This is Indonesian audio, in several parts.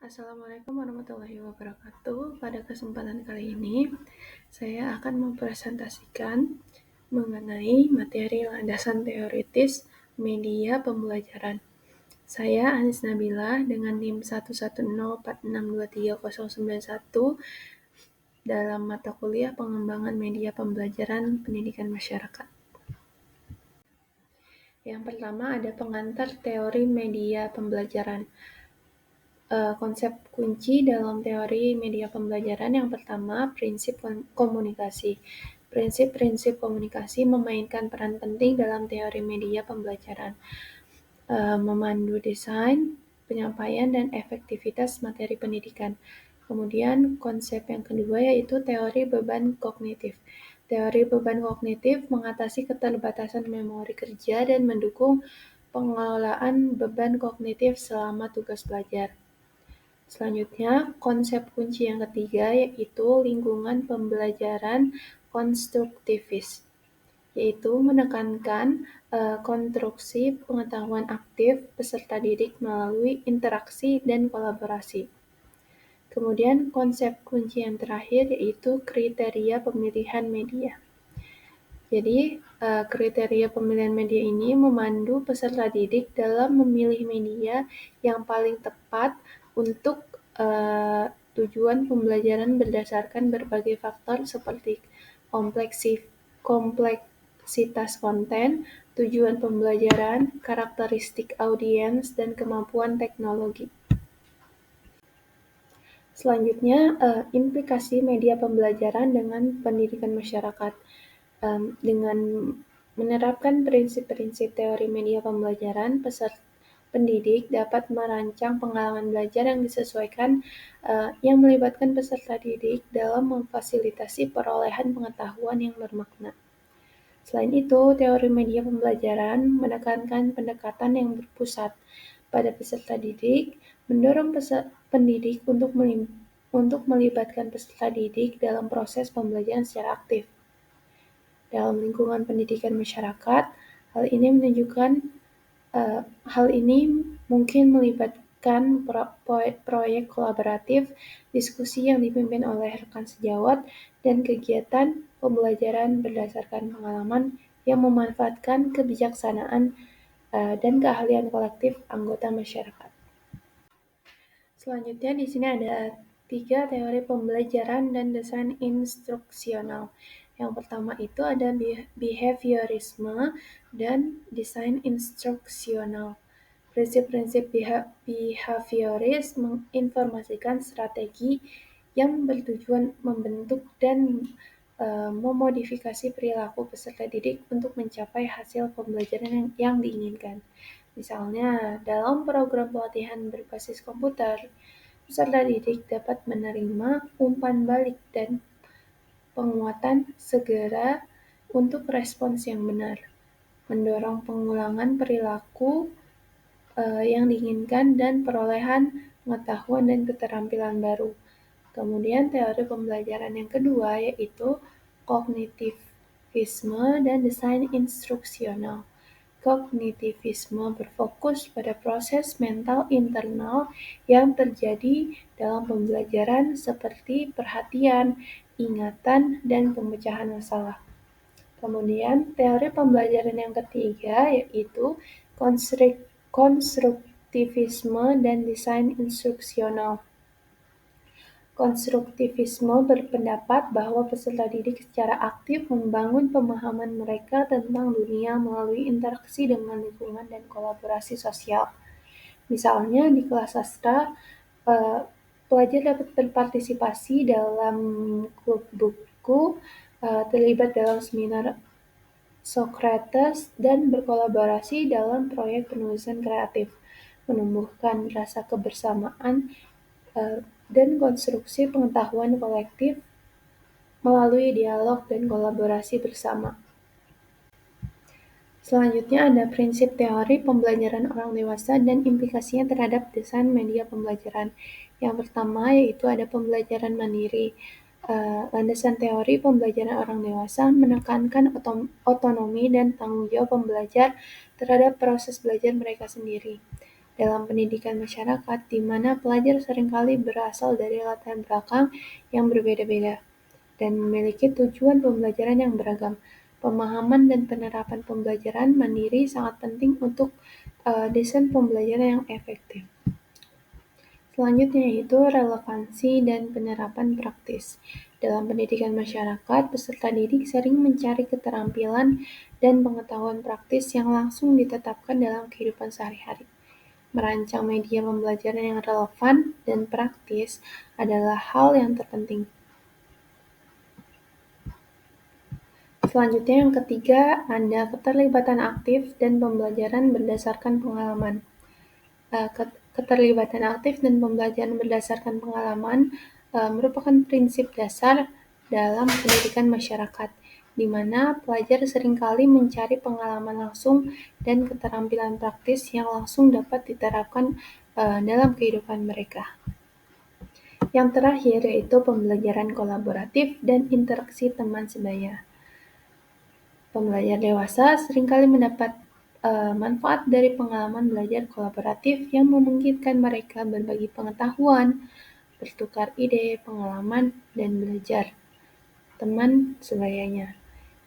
Assalamualaikum warahmatullahi wabarakatuh. Pada kesempatan kali ini, saya akan mempresentasikan mengenai materi landasan teoritis media pembelajaran. Saya Anis Nabila dengan NIM 11046230091 dalam mata kuliah pengembangan media pembelajaran pendidikan masyarakat. Yang pertama ada pengantar teori media pembelajaran. Konsep kunci dalam teori media pembelajaran yang pertama, prinsip komunikasi. Prinsip-prinsip komunikasi memainkan peran penting dalam teori media pembelajaran, memandu desain, penyampaian, dan efektivitas materi pendidikan. Kemudian konsep yang kedua yaitu teori beban kognitif. Teori beban kognitif mengatasi keterbatasan memori kerja dan mendukung pengelolaan beban kognitif selama tugas belajar. Selanjutnya, konsep kunci yang ketiga yaitu lingkungan pembelajaran konstruktivis, yaitu menekankan konstruksi pengetahuan aktif peserta didik melalui interaksi dan kolaborasi. Kemudian konsep kunci yang terakhir yaitu kriteria pemilihan media. Jadi, kriteria pemilihan media ini memandu peserta didik dalam memilih media yang paling tepat untuk tujuan pembelajaran berdasarkan berbagai faktor seperti kompleksitas konten, tujuan pembelajaran, karakteristik audiens, dan kemampuan teknologi. Selanjutnya, implikasi media pembelajaran dengan pendidikan masyarakat. Dengan menerapkan prinsip-prinsip teori media pembelajaran, peserta pendidik dapat merancang pengalaman belajar yang disesuaikan yang melibatkan peserta didik dalam memfasilitasi perolehan pengetahuan yang bermakna. Selain itu, teori media pembelajaran menekankan pendekatan yang berpusat pada peserta didik, mendorong pendidik untuk melibatkan peserta didik dalam proses pembelajaran secara aktif. Dalam lingkungan pendidikan masyarakat, hal ini mungkin melibatkan proyek kolaboratif, diskusi yang dipimpin oleh rekan sejawat, dan kegiatan pembelajaran berdasarkan pengalaman yang memanfaatkan kebijaksanaan dan keahlian kolektif anggota masyarakat. Selanjutnya di sini ada 3 teori pembelajaran dan desain instruksional. Yang pertama itu ada behaviorisme dan desain instruksional. Prinsip-prinsip behavioris menginformasikan strategi yang bertujuan membentuk dan memodifikasi perilaku peserta didik untuk mencapai hasil pembelajaran yang diinginkan. Misalnya, dalam program pelatihan berbasis komputer, peserta didik dapat menerima umpan balik dan penguatan segera untuk respons yang benar, mendorong pengulangan perilaku yang diinginkan dan perolehan pengetahuan dan keterampilan baru. Kemudian teori pembelajaran yang kedua yaitu kognitivisme dan desain instruksional. Kognitivisme berfokus pada proses mental internal yang terjadi dalam pembelajaran seperti perhatian, ingatan, dan pemecahan masalah. Kemudian teori pembelajaran yang ketiga yaitu konstruktivisme dan desain instruksional. Konstruktivisme berpendapat bahwa peserta didik secara aktif membangun pemahaman mereka tentang dunia melalui interaksi dengan lingkungan dan kolaborasi sosial. Misalnya di kelas sastra, pelajar dapat berpartisipasi dalam klub buku, terlibat dalam seminar Socrates, dan berkolaborasi dalam proyek penulisan kreatif, menumbuhkan rasa kebersamaan dan konstruksi pengetahuan kolektif melalui dialog dan kolaborasi bersama. Selanjutnya ada prinsip teori pembelajaran orang dewasa dan implikasinya terhadap desain media pembelajaran. Yang pertama yaitu ada pembelajaran mandiri. Landasan teori pembelajaran orang dewasa menekankan otonomi dan tanggung jawab pembelajar terhadap proses belajar mereka sendiri. dalam pendidikan masyarakat, di mana pelajar seringkali berasal dari latar belakang yang berbeda-beda dan memiliki tujuan pembelajaran yang beragam. Pemahaman dan penerapan pembelajaran mandiri sangat penting untuk desain pembelajaran yang efektif. Selanjutnya yaitu relevansi dan penerapan praktis. Dalam pendidikan masyarakat, peserta didik sering mencari keterampilan dan pengetahuan praktis yang langsung ditetapkan dalam kehidupan sehari-hari. Merancang media pembelajaran yang relevan dan praktis adalah hal yang terpenting. Selanjutnya yang ketiga, ada keterlibatan aktif dan pembelajaran berdasarkan pengalaman. Keterlibatan aktif dan pembelajaran berdasarkan pengalaman merupakan prinsip dasar dalam pendidikan masyarakat, di mana pelajar seringkali mencari pengalaman langsung dan keterampilan praktis yang langsung dapat diterapkan dalam kehidupan mereka. Yang terakhir yaitu pembelajaran kolaboratif dan interaksi teman sebaya. Pembelajar dewasa seringkali mendapat manfaat dari pengalaman belajar kolaboratif yang memungkinkan mereka berbagi pengetahuan, bertukar ide, pengalaman, dan belajar teman sebayanya.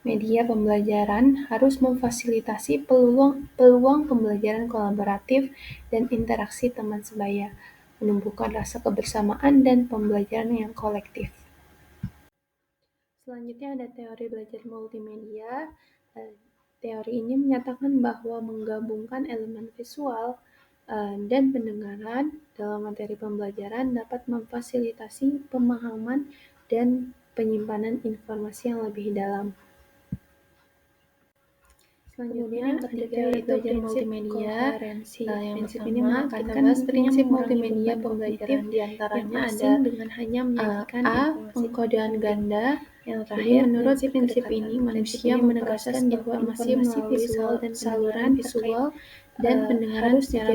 Media pembelajaran harus memfasilitasi peluang pembelajaran kolaboratif dan interaksi teman sebaya, menumbuhkan rasa kebersamaan dan pembelajaran yang kolektif. Selanjutnya ada teori belajar multimedia. Teori ini menyatakan bahwa menggabungkan elemen visual dan pendengaran dalam materi pembelajaran dapat memfasilitasi pemahaman dan penyimpanan informasi yang lebih dalam. Selanjutnya yang ketiga yaitu prinsip multimedia. Yang prinsip ini menekankan prinsip multimedia pembelajaran, diantaranya ada dengan hanya menyajikan pengkodean ganda. Yang terakhir, menurut prinsip ini manusia menegaskan bahwa informasi visual dan saluran visual dan pendengaran secara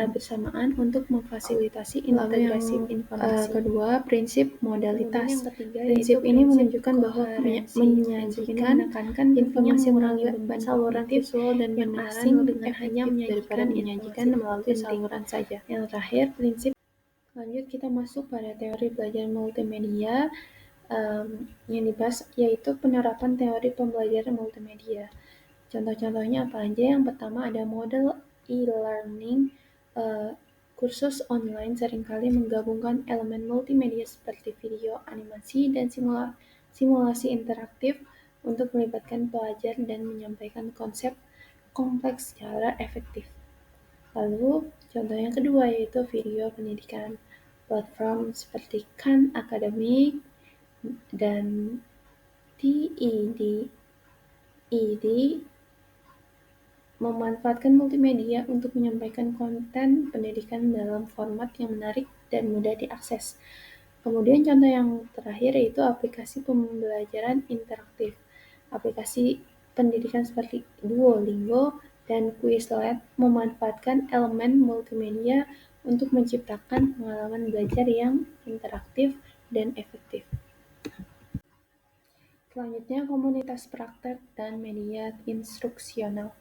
bersamaan untuk memfasilitasi integrasi informasi. Kedua, prinsip modalitas. Prinsip ini menunjukkan bahwa menyajikan informasi melalui saluran visual dan pendengaran lebih efektif daripada menyajikan melalui saluran saja. Yang terakhir, prinsip lanjut kita masuk pada teori belajar multimedia yang dibahas yaitu penerapan teori pembelajaran multimedia. Contoh-contohnya apa aja? Yang pertama ada model e-learning. Kursus online seringkali menggabungkan elemen multimedia seperti video, animasi, dan simulasi interaktif untuk melibatkan pelajar dan menyampaikan konsep kompleks secara efektif. Lalu, contoh yang kedua yaitu video pendidikan. Platform seperti Khan Academy dan TED memanfaatkan multimedia untuk menyampaikan konten pendidikan dalam format yang menarik dan mudah diakses. Kemudian contoh yang terakhir yaitu aplikasi pembelajaran interaktif. Aplikasi pendidikan seperti Duolingo dan Quizlet memanfaatkan elemen multimedia untuk menciptakan pengalaman belajar yang interaktif dan efektif. Selanjutnya komunitas praktek dan media instruksional.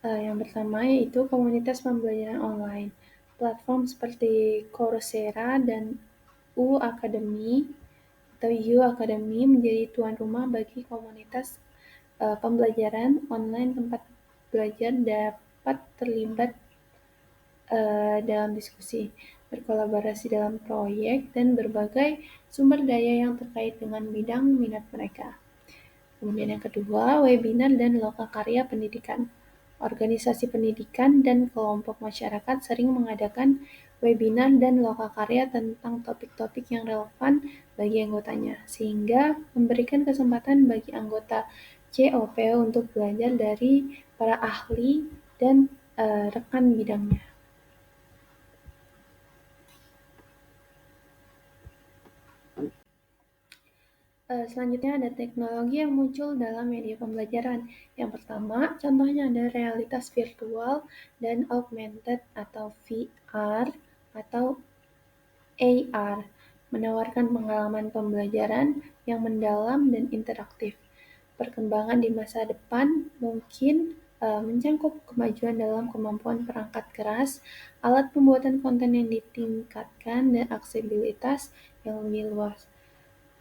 Yang pertama yaitu komunitas pembelajaran online. Platform seperti Coursera dan U Academy menjadi tuan rumah bagi komunitas pembelajaran online tempat belajar dapat terlibat dalam diskusi, berkolaborasi dalam proyek, dan berbagai sumber daya yang terkait dengan bidang minat mereka. Kemudian yang kedua, webinar dan lokakarya pendidikan. Organisasi pendidikan dan kelompok masyarakat sering mengadakan webinar dan lokakarya tentang topik-topik yang relevan bagi anggotanya, sehingga memberikan kesempatan bagi anggota COP untuk belajar dari para ahli dan rekan bidangnya. Selanjutnya ada teknologi yang muncul dalam media pembelajaran. Yang pertama, contohnya ada realitas virtual dan augmented atau VR atau AR, menawarkan pengalaman pembelajaran yang mendalam dan interaktif. Perkembangan di masa depan mungkin mencangkup kemajuan dalam kemampuan perangkat keras, alat pembuatan konten yang ditingkatkan, dan aksesibilitas yang lebih luas.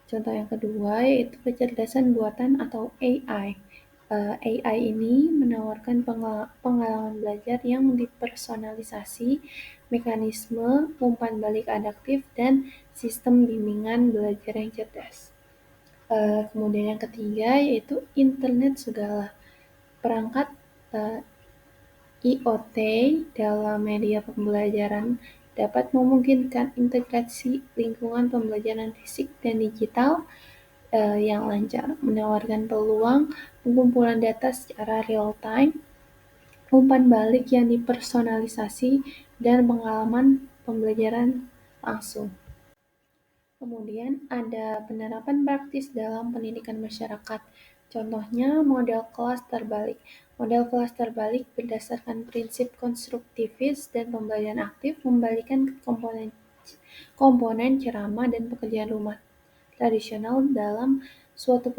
Contoh yang kedua yaitu kecerdasan buatan atau AI. AI ini menawarkan pengalaman belajar yang dipersonalisasi, mekanisme umpan balik adaptif, dan sistem bimbingan belajar yang cerdas. Kemudian yang ketiga yaitu internet segala. Perangkat IoT dalam media pembelajaran dapat memungkinkan integrasi lingkungan pembelajaran fisik dan digital yang lancar, menawarkan peluang pengumpulan data secara real-time, umpan balik yang dipersonalisasi, dan pengalaman pembelajaran langsung. Kemudian ada penerapan praktis dalam pendidikan masyarakat. Contohnya model kelas terbalik. Model kelas terbalik berdasarkan prinsip konstruktivis dan pembelajaran aktif membalikan komponen ceramah dan pekerjaan rumah tradisional dalam suatu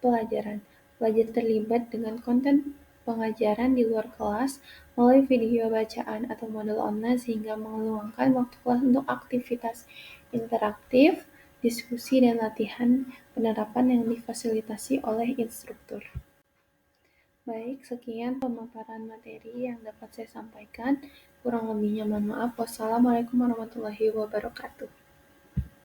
pelajaran. Pelajar terlibat dengan konten pengajaran di luar kelas melalui video bacaan atau model online sehingga meluangkan waktu kelas untuk aktivitas interaktif, diskusi, dan latihan penerapan yang difasilitasi oleh instruktur. Baik, sekian pemaparan materi yang dapat saya sampaikan. Kurang lebihnya mohon maaf. Wassalamualaikum warahmatullahi wabarakatuh.